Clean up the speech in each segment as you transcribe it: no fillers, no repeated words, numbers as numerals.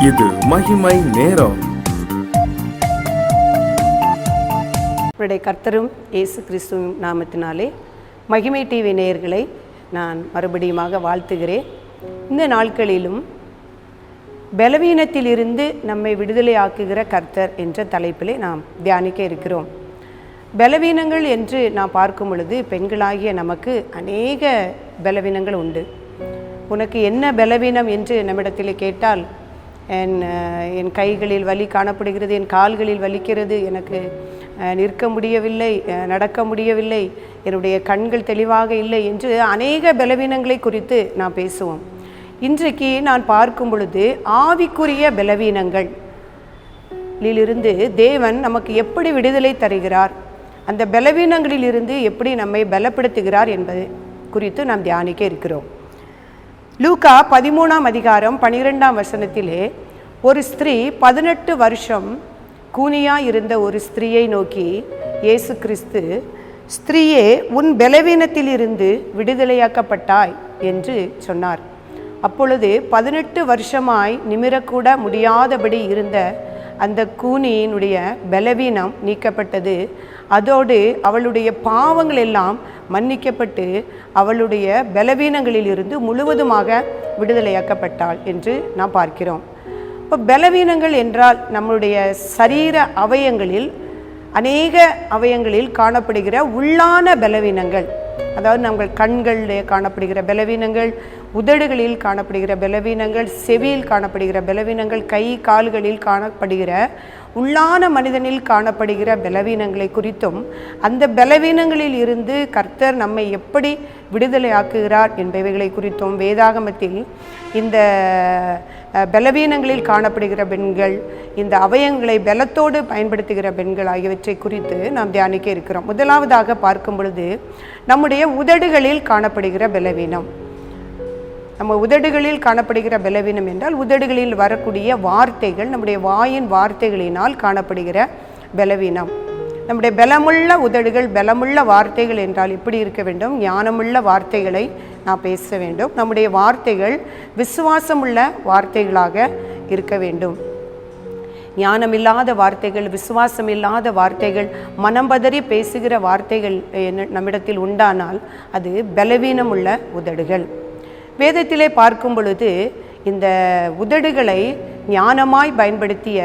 இது மகிமை நேரம். கர்த்தரும் இயேசு கிறிஸ்துவின் நாமத்தினாலே மகிமை டிவி நேயர்களை நான் மறுபடியுமாக வாழ்த்துகிறேன். இந்த நாட்களிலும் பலவீனத்திலிருந்து நம்மை விடுதலை ஆக்குகிற கர்த்தர் என்ற தலைப்பிலே நாம் தியானிக்க இருக்கிறோம். பலவீனங்கள் என்று நாம் பார்க்கும் பொழுது பெண்களாகிய நமக்கு அநேக பலவீனங்கள் உண்டு. உனக்கு என்ன பலவீனம் என்று நம்மிடத்தில் கேட்டால், என் கைகளில் வலி காணப்படுகிறது, என் கால்களில் வலிக்கிறது, எனக்கு நிற்க முடியவில்லை, நடக்க முடியவில்லை, என்னுடைய கண்கள் தெளிவாக இல்லை என்று அநேக பலவீனங்களை குறித்து நாம் பேசுவோம். இன்றைக்கு நான் பார்க்கும் பொழுது ஆவிக்குரிய பலவீனங்களிலிருந்து தேவன் நமக்கு எப்படி விடுதலை தருகிறார், அந்த பலவீனங்களிலிருந்து எப்படி நம்மை பலப்படுத்துகிறார் என்பது குறித்து நாம் தியானிக்க இருக்கிறோம். லூக்கா 13ஆம் அதிகாரம் 12ஆம் வசனத்திலே ஒரு ஸ்திரீ 18 வருஷம் கூனியாக இருந்த ஒரு ஸ்திரீயை நோக்கி இயேசு கிறிஸ்து, ஸ்திரீயே, உன் பலவீனத்திலிருந்து விடுதலையாக்கப்பட்டாய் என்று சொன்னார். அப்பொழுது 18 வருஷமாய் நிமிரக்கூட முடியாதபடி இருந்த அந்த கூனியினுடைய பலவீனம் நீக்கப்பட்டது. அதோடு அவளுடைய பாவங்கள் எல்லாம் மன்னிக்கப்பட்டு அவளுடைய பலவீனங்களிலிருந்து முழுவதுமாக விடுதலையாக்கப்பட்டாள் என்று நாம் பார்க்கிறோம். இப்போ பலவீனங்கள் என்றால் நம்முடைய சரீர அவயங்களில் அநேக அவயங்களில் காணப்படுகிற உள்ளான பலவீனங்கள், அதாவது நம்ம கண்களில் காணப்படுகிற பலவீனங்கள், உதடுகளில் காணப்படுகிற பலவீனங்கள், செவியில் காணப்படுகிற பலவீனங்கள், கை கால்களில் காணப்படுகிற உள்ளான மனிதனில் காணப்படுகிற பலவீனங்களை குறித்தும் அந்த பலவீனங்களில் இருந்து கர்த்தர் நம்மை எப்படி விடுதலை ஆக்குகிறார் என்பவைகளை குறித்தும் வேதாகமத்தில் இந்த பலவீனங்களில் காணப்படுகிற பெண்கள், இந்த அவயங்களை பலத்தோடு பயன்படுத்துகிற பெண்கள் ஆகியவற்றை குறித்து நாம் தியானிக்க இருக்கிறோம். முதலாவதாக பார்க்கும் பொழுது நம்முடைய உதடுகளில் காணப்படுகிற பலவீனம். நம்ம உதடுகளில் காணப்படுகிற பலவீனம் என்றால் உதடுகளில் வரக்கூடிய வார்த்தைகள், நம்முடைய வாயின் வார்த்தைகளினால் காணப்படுகிற பலவீனம். நம்முடைய பலமுள்ள உதடுகள், பலமுள்ள வார்த்தைகள் என்றால் எப்படி இருக்க வேண்டும்? ஞானமுள்ள வார்த்தைகளை நாம் பேச வேண்டும். நம்முடைய வார்த்தைகள் விசுவாசமுள்ள வார்த்தைகளாக இருக்க வேண்டும். ஞானமில்லாத வார்த்தைகள், விசுவாசம் இல்லாத வார்த்தைகள், மனம் பதறி பேசுகிற வார்த்தைகள் நம்மிடத்தில் உண்டானால் அது பலவீனமுள்ள உதடுகள். வேதத்திலே பார்க்கும் பொழுது இந்த உதடுகளை ஞானமாய் பயன்படுத்திய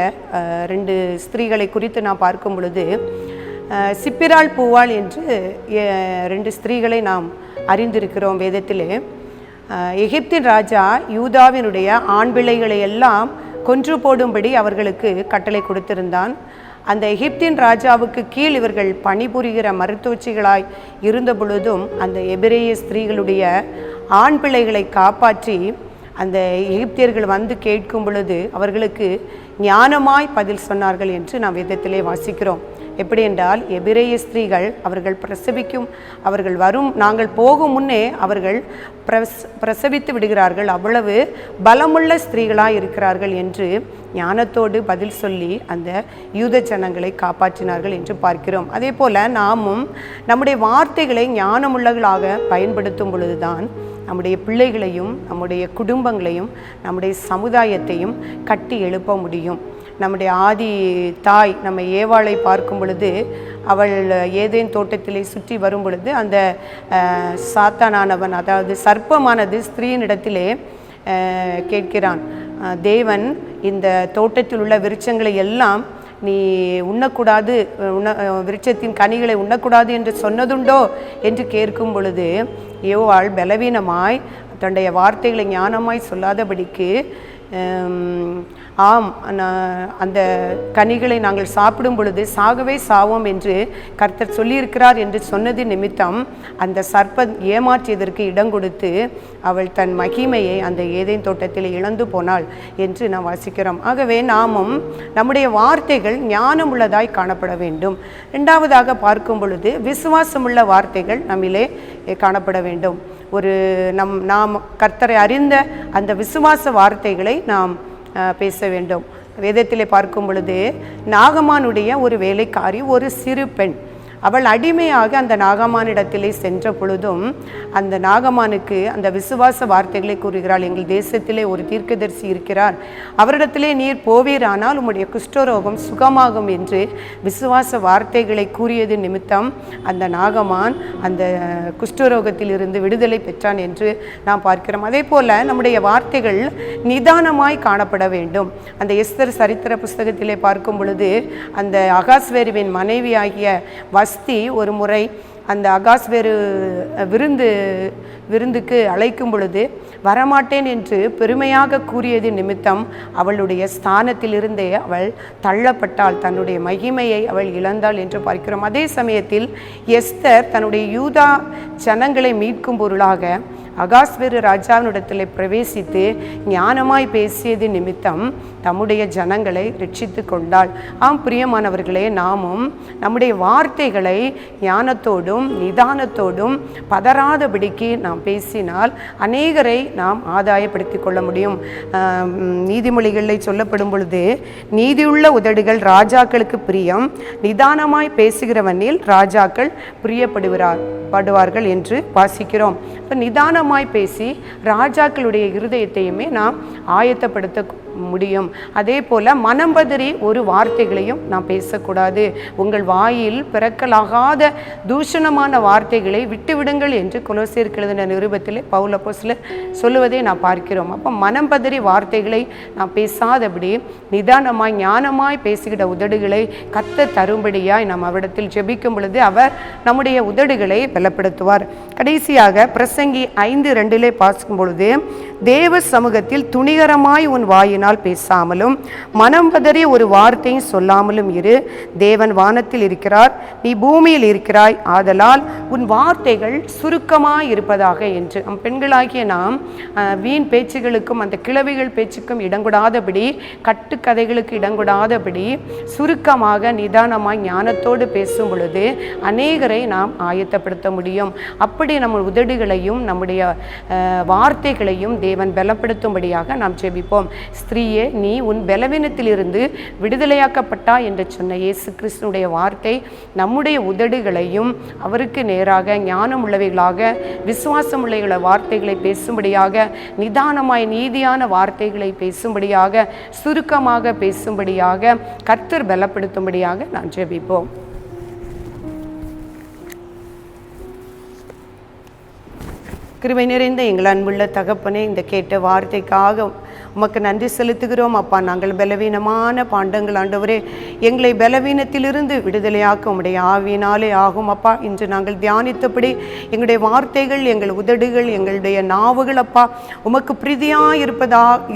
2 ஸ்திரீகளை குறித்து நான் பார்க்கும் பொழுது, சிப்பிராள் பூவாள் என்று 2 ஸ்திரீகளை நாம் அறிந்திருக்கிறோம் வேதத்திலே. எகிப்தின் ராஜா யூதாவினுடைய ஆண் பிள்ளைகளை எல்லாம் கொன்று போடும்படி அவர்களுக்கு கட்டளை கொடுத்திருந்தான். அந்த எகிப்தின் ராஜாவுக்கு கீழ் இவர்கள் பணிபுரிகிற மருத்துவச்சிகளாய் இருந்த பொழுதும் அந்த எபிரேய ஸ்திரீகளுடைய ஆண் பிள்ளைகளை காப்பாற்றி அந்த எகிப்தியர்கள் வந்து கேட்கும் பொழுது அவர்களுக்கு ஞானமாய் பதில் சொன்னார்கள் என்று நாம் வேதத்திலே வாசிக்கிறோம். எப்படி என்றால், எபிரேய ஸ்திரீகள் அவர்கள் நாங்கள் போகும் முன்னே அவர்கள் பிரசவித்து விடுகிறார்கள், அவ்வளவு பலமுள்ள ஸ்திரீகளாக இருக்கிறார்கள் என்று ஞானத்தோடு பதில் சொல்லி அந்த யூத ஜனங்களை காப்பாற்றினார்கள் என்று பார்க்கிறோம். அதே போல் நாமும் நம்முடைய வார்த்தைகளை ஞானமுள்ளவர்களாக பயன்படுத்தும் பொழுதுதான் நம்முடைய பிள்ளைகளையும் நம்முடைய குடும்பங்களையும் நம்முடைய சமுதாயத்தையும் கட்டி எழுப்ப முடியும். நம்முடைய ஆதி தாய் நம்ம ஏவாளை பார்க்கும் பொழுது, அவள் ஏதேன் தோட்டத்திலே சுற்றி வரும் பொழுது அந்த சாத்தானானவன், அதாவது சர்ப்பமானது ஸ்திரீனிடத்திலே கேட்கிறான், தேவன் இந்த தோட்டத்தில் உள்ள விருட்சங்களை எல்லாம் நீ உண்ணக்கூடாது, விருட்சத்தின் கனிகளை உண்ணக்கூடாது என்று சொன்னதுண்டோ என்று கேட்கும் பொழுது ஏவாள் பலவீனமாய் தன்னுடைய வார்த்தைகளை ஞானமாய் சொல்லாதபடிக்கு, ஆம், அந்த கனிகளை நாங்கள் சாப்பிடும் பொழுது சாகவே சாவோம் என்று கர்த்தர் சொல்லியிருக்கிறார் என்று சொன்னது நிமித்தம் அந்த சர்ப்பம் ஏமாற்றியதற்கு இடம் கொடுத்து அவள் தன் மகிமையை அந்த ஏதேன் தோட்டத்தில் இழந்து போனாள் என்று நாம் வாசிக்கிறோம். ஆகவே நாமும் நம்முடைய வார்த்தைகள் ஞானமுள்ளதாய் காணப்பட வேண்டும். 2வதாக பார்க்கும் பொழுது விசுவாசமுள்ள வார்த்தைகள் நம்மிலே காணப்பட வேண்டும். நாம் கர்த்தரை அறிந்த அந்த விசுவாச வார்த்தைகளை நாம் பேச வேண்டும். வேதத்திலே பார்க்கும் பொழுது நாகமானுடைய ஒரு வேலைக்காரி, ஒரு சிறு பெண், அவள் அடிமையாக அந்த நாகமானிடத்திலே சென்ற பொழுதும் அந்த நாகமானுக்கு அந்த விசுவாச வார்த்தைகளை கூறுகிறாள். எங்கள் தேசத்திலே ஒரு தீர்க்கதரிசி இருக்கிறார், அவரிடத்திலே நீர் போவீரானால் உம்முடைய குஷ்டரோகம் சுகமாகும் என்று விசுவாச வார்த்தைகளை கூறியது நிமித்தம் அந்த நாகமான் அந்த குஷ்டரோகத்தில் இருந்து விடுதலை பெற்றான் என்று நாம் பார்க்கிறோம். அதே போல நம்முடைய வார்த்தைகள் நிதானமாய் காணப்பட வேண்டும். அந்த எஸ்தர் சரித்திர புஸ்தகத்திலே பார்க்கும் பொழுது அந்த அகாஸ்வேருவின் மனைவியாகிய வஸ்தி ஒரு முறை அந்த அகாஸ்வேரு விருந்துக்கு அழைக்கும் பொழுது வரமாட்டேன் என்று பெருமையாக கூறியது நிமித்தம் அவளுடைய ஸ்தானத்திலிருந்தே அவள் தள்ளப்பட்டாள், தன்னுடைய மகிமையை அவள் இழந்தாள் என்று பார்க்கிறோம். அதே சமயத்தில் எஸ்தர் தன்னுடைய யூதா ஜனங்களை மீட்கும் பொருளாக அகாஸ்வேரு ராஜாவினிடத்தில் பிரவேசித்து ஞானமாய் பேசியது நிமித்தம் தம்முடைய ஜனங்களை ரட்சித்து கொண்டாள். ஆம் பிரியமானவர்களே, நாமும் நம்முடைய வார்த்தைகளை ஞானத்தோடும் நிதானத்தோடும் பதறாதபடிக்கு நாம் பேசினால் அநேகரை நாம் ஆதாயப்படுத்தி கொள்ள முடியும். நீதிமொழிகளில் சொல்லப்படும் பொழுது நீதியுள்ள உதடுகள் ராஜாக்களுக்கு பிரியம், நிதானமாய் பேசுகிறவனில் ராஜாக்கள் பிரியப்படுவார்கள் என்று வாசிக்கிறோம். இப்போ நிதானமாய் பேசி ராஜாக்களுடைய இருதயத்தையுமே நாம் ஆயத்தப்படுத்த முடியும். அதே போல மனம் பதறி ஒரு வார்த்தைகளையும் நாம் பேசக்கூடாது. உங்கள் வாயில் பிறக்கலாகாத தூஷணமான வார்த்தைகளை விட்டுவிடுங்கள் என்று கொலோசியருக்கு எழுதின நிருபத்திலே பவுல் அப்போஸ்தலர் சொல்லுவதை நாம் பார்க்கிறோம். அப்போ மனம் பதறி வார்த்தைகளை நாம் பேசாதபடி நிதானமாய் ஞானமாய் பேசுகிற உதடுகளை கர்த்தர் தரும்படியாய் நாம் அவரிடத்தில் ஜெபிக்கும் பொழுது அவர் நம்முடைய உதடுகளை பலப்படுத்துவார். கடைசியாக பிரசங்கி 5:2 பார்க்கும் பொழுது தேவ சமூகத்தில் துணிகரமாய் உன் வாயினால் பேசாமலும் மனம் பதறி ஒரு வார்த்தையும் சொல்லாமலும் இரு. தேவன் வானத்தில் இருக்கிறார், நீ பூமியில் இருக்கிறாய், ஆதலால் உன் வார்த்தைகள் சுருக்கமாய் இருப்பதாக என்று. பெண்களாகிய நாம் வீண் பேச்சுகளுக்கும் அந்த கிழவிகள் பேச்சுக்கும் இடங்கொடாதபடி, கட்டுக்கதைகளுக்கு இடங்கொடாதபடி சுருக்கமாக நிதானமாய் ஞானத்தோடு பேசும் பொழுது அநேகரை நாம் ஆயத்தப்படுத்த முடியும். அப்படி நம்ம உதடுகளையும் நம்முடைய வார்த்தைகளையும் தேவன் பலப்படுத்தும்படியாக நாம் ஜெபிப்போம். ஸ்திரீயே, நீ உன் பலவீனத்திலிருந்து விடுதலையாக்கப்பட்டா என்று சொன்ன இயேசு கிறிஸ்துனுடைய வார்த்தை நம்முடைய உதடுகளையும் அவருக்கு நேராக ஞானம் உள்ளவைகளாக விசுவாசம் உள்ள வார்த்தைகளை பேசும்படியாக, நிதானமாய் நீதியான வார்த்தைகளை பேசும்படியாக, சுருக்கமாக பேசும்படியாக கர்த்தர் பலப்படுத்தும்படியாக நாம் ஜெபிப்போம். கிருபை நிறைந்த எங்கள் அன்புள்ள தகப்பனே, இந்த கேட்ட வார்த்தைக்காக உமக்கு நன்றி செலுத்துகிறோம். அப்பா, நாங்கள் பலவீனமான பாண்டங்கள் ஆண்டவரே, எங்களை பலவீனத்திலிருந்து விடுதலையாக்க உம்முடைய ஆவியினாலே ஆகும். அப்பா, இன்று நாங்கள் தியானித்தபடி எங்களுடைய வார்த்தைகள், எங்கள் உதடுகள், எங்களுடைய நாவுகள் அப்பா உமக்கு பிரீதியாக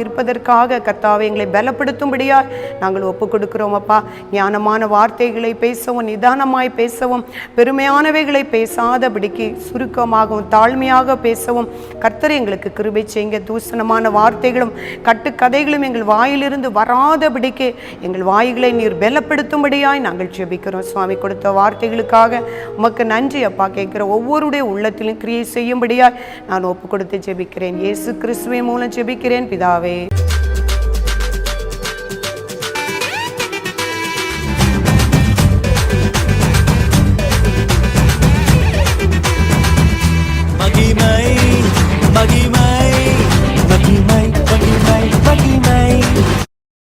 இருப்பதற்காக கர்த்தாவே எங்களை பலப்படுத்தும்படியாக நாங்கள் ஒப்பு கொடுக்கிறோம். அப்பா, ஞானமான வார்த்தைகளை பேசவும், நிதானமாய் பேசவும், பெருமையானவைகளை பேசாதபடிக்கு சுருக்கமாகவும் தாழ்மையாக பேசவும் கர்த்தர் எங்களுக்கு கிருபை செய்யுங்க. தூசணமான வார்த்தைகளும் கட்டுக்கதைகளும் எங்கள் வாயிலிருந்து வராதபடிக்கு எங்கள் வாய்களை நீர் பலப்படுத்தும்படியாய் நாங்கள் ஜெபிக்கிறோம். சுவாமி கொடுத்த வார்த்தைகளுக்காக உமக்கு நன்றி அப்பா. கேட்கிற ஒவ்வொருடைய உள்ளத்திலும் கிரியை செய்யும்படியாய் நான் ஒப்பு கொடுத்து ஜெபிக்கிறேன். இயேசு கிறிஸ்துவின் மூலம் ஜெபிக்கிறேன் பிதாவே.